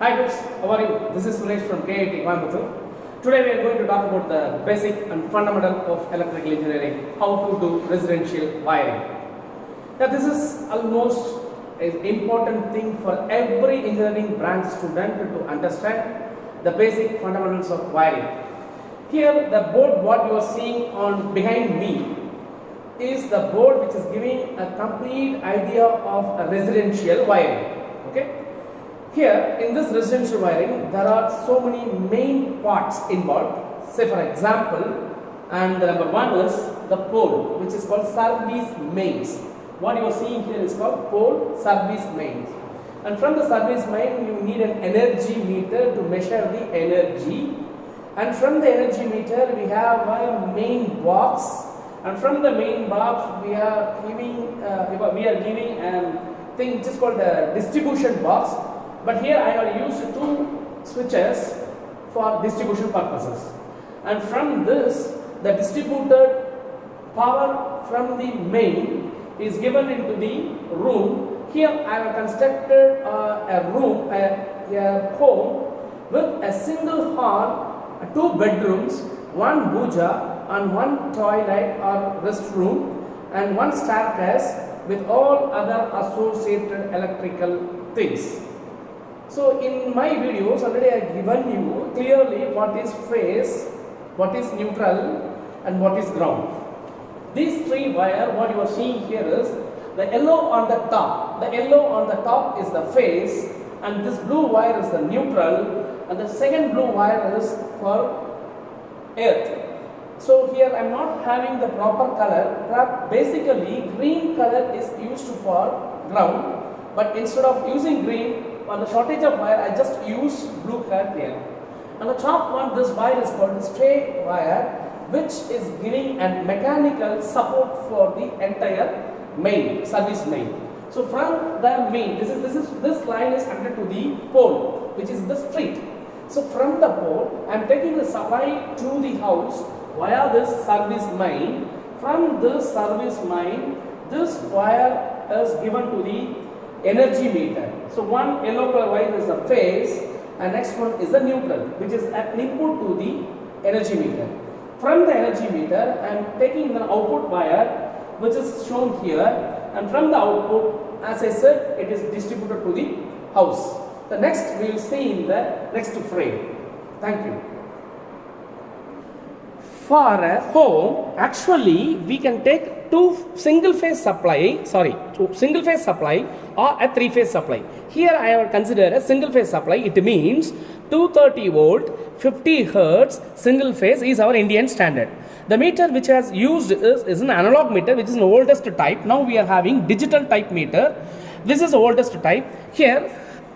Hi folks, how are you? This is Suresh from KIT Coimbatore. Today we are going to talk about the basic and fundamental of electrical engineering, how to do residential wiring. Now this is almost an important thing for every engineering branch student to understand the basic fundamentals of wiring. Here the board what you are seeing on behind me is the board which is giving a complete idea of a residential wiring. Okay. Here in this residential wiring there are so many main parts involved. Say for example, and the number one is the pole, which is called service mains. What you are seeing here is called pole service mains. And from the service main you need an energy meter to measure the energy. And from the energy meter we have a main box. And from the main box we are giving a thing which is called the distribution box. But here I have used two switches for distribution purposes. And from this, the distributed power from the main is given into the room. Here I have constructed a room, a home with a single hall, two bedrooms, one puja and one toilet or restroom and one staircase with all other associated electrical things. So in my videos already I have given you clearly what is phase, what is neutral and what is ground. These three wire what you are seeing here is the yellow on the top. The yellow on the top is the phase and this blue wire is the neutral and the second blue wire is for earth. So here I am not having the proper color. Basically green color is used for ground, but instead of using green on the shortage of wire, I just use blue color here. And the top one, this wire is called stray wire, which is giving a mechanical support for the entire main, service main. So from the main, this line is connected to the pole, which is the street. So from the pole, I am taking the supply to the house via this service main. From this service main, this wire is given to the energy meter. So one yellow color wire is the phase and next one is the neutral, which is an input to the energy meter. From the energy meter I am taking the output wire which is shown here, and from the output, as I said, it is distributed to the house. The next we will see in the next frame. Thank you. For a home, actually we can take two single phase supply or a three phase supply. Here I have considered a single phase supply. It means 230 volt 50 hertz single phase is our Indian standard. The meter which has used is an analog meter, which is an oldest type. Now we are having digital type meter. This is the oldest type. Here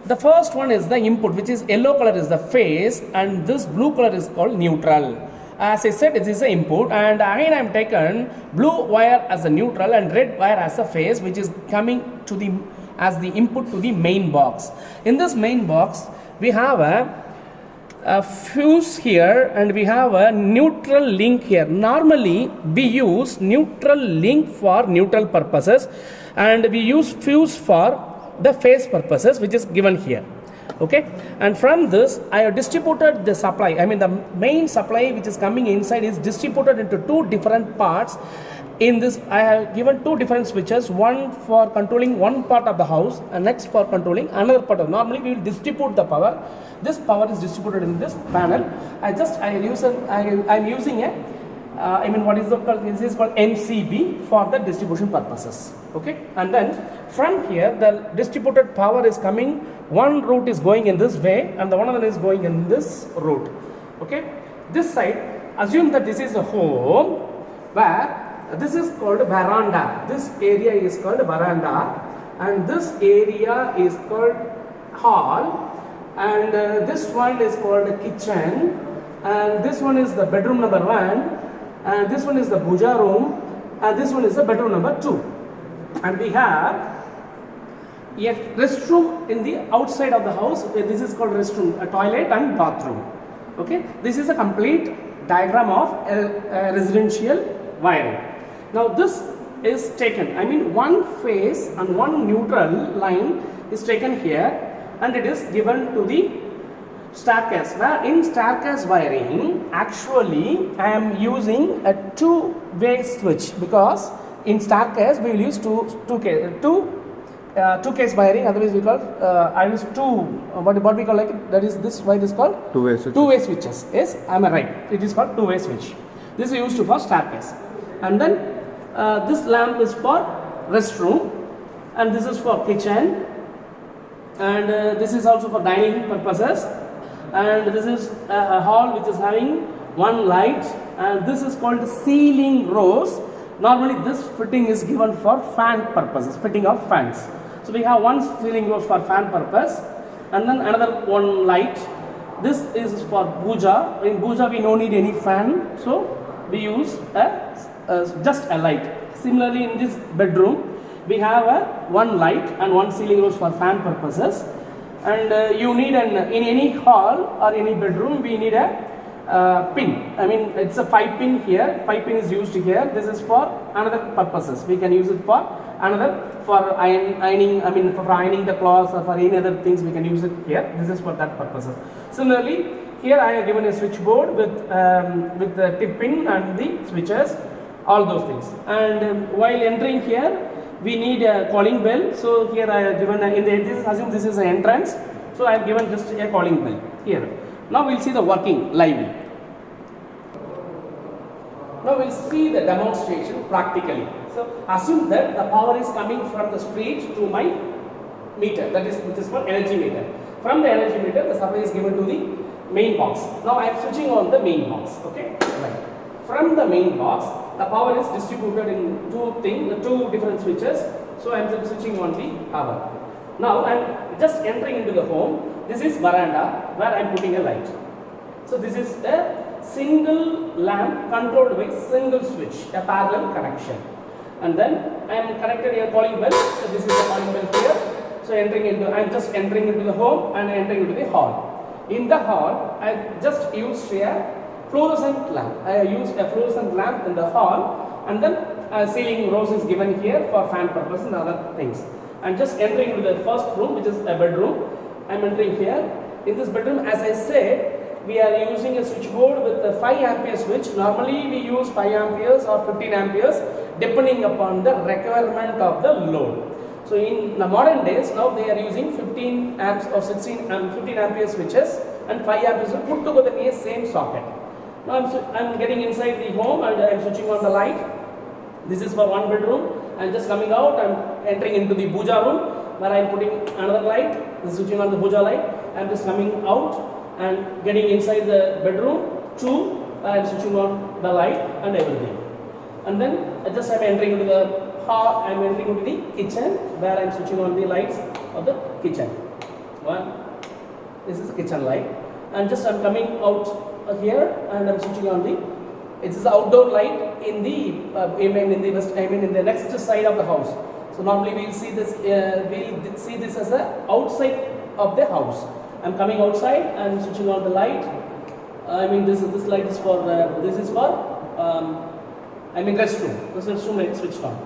the first one is the input, which is yellow color is the phase and this blue color is called neutral. As I said, this is the input, and again I am taken blue wire as a neutral and red wire as a phase, which is coming to the as the input to the main box. In this main box we have a fuse here and we have a neutral link here. Normally we use neutral link for neutral purposes and we use fuse for the phase purposes, which is given here. Okay, and from this I have distributed the supply. I mean the main supply which is coming inside is distributed into two different parts. In this I have given two different switches, one for controlling one part of the house and next for controlling another part of. Normally we will distribute the power. This power is distributed in this panel. I am using a this is called MCB for the distribution purposes. Okay, and then from here the distributed power is coming. One route is going in this way and the one other is going in this route. Okay, this side, assume that this is a home where this is called veranda. This area is called veranda and this area is called hall, and this one is called kitchen, and this one is the bedroom number 1, and this one is the puja room, and this one is the bedroom number 2. And we have a restroom in the outside of the house. This is called restroom, a toilet and bathroom. Okay, this is a complete diagram of a residential wiring. Now this is taken, I mean one phase and one neutral line is taken here, and it is given to the staircase. Now in staircase wiring, actually I am using a two-way switch, because in staircase we will use two-case wiring. Otherwise we call I use what we call, like, that is this wire is called two-way switches. Yes, am I right? It is called two-way switch. This is used for staircase. And then this lamp is for restroom, and this is for kitchen, and this is also for dining purposes, and this is a hall which is having one light, and this is called ceiling rose. Normally this fitting is given for fan purposes, fitting of fans. So we have one ceiling rose for fan purpose, and then another one light. This is for puja. In puja we no need any fan, so we use just a light. Similarly, in this bedroom we have one light and one ceiling rose for fan purposes. And you need in any hall or any bedroom we need a pin. I mean, it's a 5-pin here. 5-pin is used here. This is for another purposes. We can use it for ironing. I mean, for ironing the clothes, or for any other things we can use it here. This is for that purposes. Similarly, here I have given a switchboard with the tip pin and the switches, all those things. And while entering here, we need a calling bell. So here I have given assume this is an entrance. So I have given just a calling bell here. Now we'll see the working lively. Now we'll see the demonstration practically. So assume that the power is coming from the street to my meter, that is, which is called energy meter. From the energy meter, the supply is given to the main box. Now I am switching on the main box. Okay, right. From the main box, the power is distributed in two different switches. So I am switching on the power. Now I am just entering into the home. This is veranda where I am putting a light. So this is a single lamp controlled by single switch, a parallel connection. And then I am connected a calling bell. So this is the calling bell here. So I am just entering into the home and entering into the hall. In the hall, I just used a fluorescent lamp. I used a fluorescent lamp in the hall, and then a ceiling rose is given here for fan purpose and other things. I am just entering into the first room, which is a bedroom. I am entering here. In this bedroom, as I said, we are using a switchboard with a 5 ampere switch. Normally we use 5 amperes or 15 amperes depending upon the requirement of the load. So in the modern days, now they are using 15 amps or 15 ampere switches and 5 amperes put together in a same socket. Now I am getting inside the home and I am switching on the light. This is for one bedroom. I am just coming out. I am entering into the puja room where I am putting another light. This is switching on the puja light. I am just coming out and getting inside the bedroom. I am switching on the light and everything. And then I am entering into the hall. I am entering into the kitchen where I am switching on the lights of the kitchen. This is the kitchen light. And just I am coming out here and I am switching on it is the outdoor light in the next side of the house. So normally we will see this as the outside of the house. I am coming outside and switching on the light. This light is for restroom. This restroom light switched on.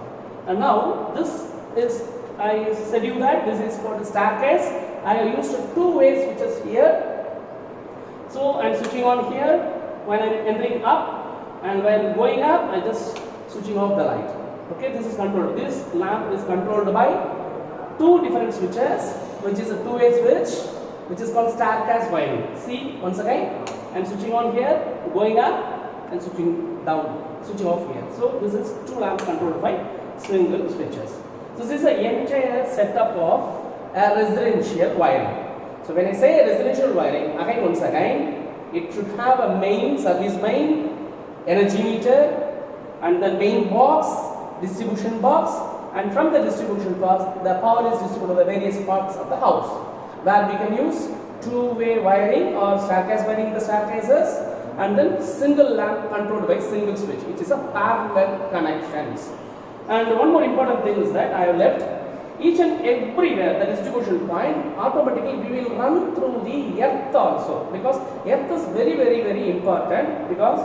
And now this is, I said you that this is called the staircase. I have used two-way switches here. So I am switching on here when I am entering up, and when going up I just switching off the light. Okay, this is controlled. This lamp is controlled by two different switches, which is a two-way switch, which is called staircase wiring. See, once again I am switching on here, going up, and switching down, switching off here. So this is two lamps controlled by single switches. So this is the entire setup of a residential wiring. So when I say residential wiring, once again, it should have a main, service main, energy meter, and the main box, distribution box, and from the distribution box, the power is distributed to the various parts of the house, where we can use two-way wiring or staircase wiring in the staircases, and then single lamp controlled by single switch, which is a parallel connections. And one more important thing is that I have left each and everywhere the distribution point, automatically we will run through the earth also, because earth is very, very, very important, because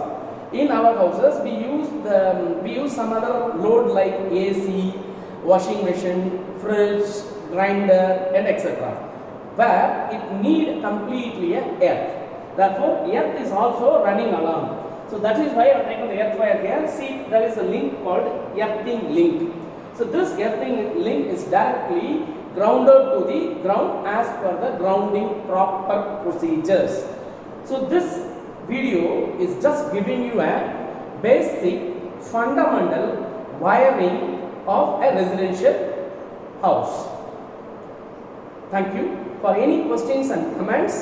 in our houses we use some other load like AC, washing machine, fridge, grinder, and etc. where it need completely a earth. Therefore, earth is also running along. So that is why I have taken the earth wire here. See, there is a link called earthing link. So this earthing link is directly grounded to the ground as per the grounding proper procedures. So this video is just giving you a basic fundamental wiring of a residential house. Thank you. For any questions and comments,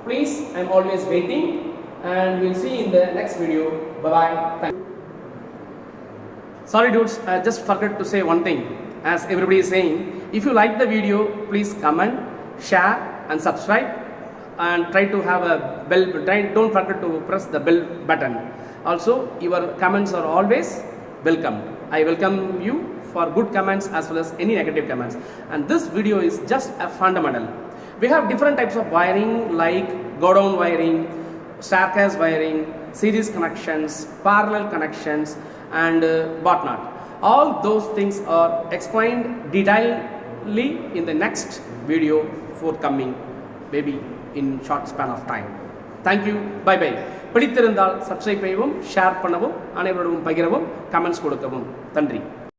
please, I am always waiting, and we'll see in the next video. Bye bye. Thank you. Sorry dudes, I just forgot to say one thing. As everybody is saying, if you like the video, please comment, share and subscribe, and try to have a bell. Don't forget to press the bell button. Also, your comments are always welcome. I welcome you for good comments as well as any negative comments. And this video is just a fundamental. We have different types of wiring like go down wiring, staircase wiring, series connections, parallel connections, and whatnot. All those things are explained detailedly in the next video forthcoming, maybe in short span of time. Thank you. Bye bye. பிடித்திருந்தால் subscribe செய்யவும், share பண்ணவும், அனைவரோடும் பகிரவும், comments கொடுக்கவும். நன்றி.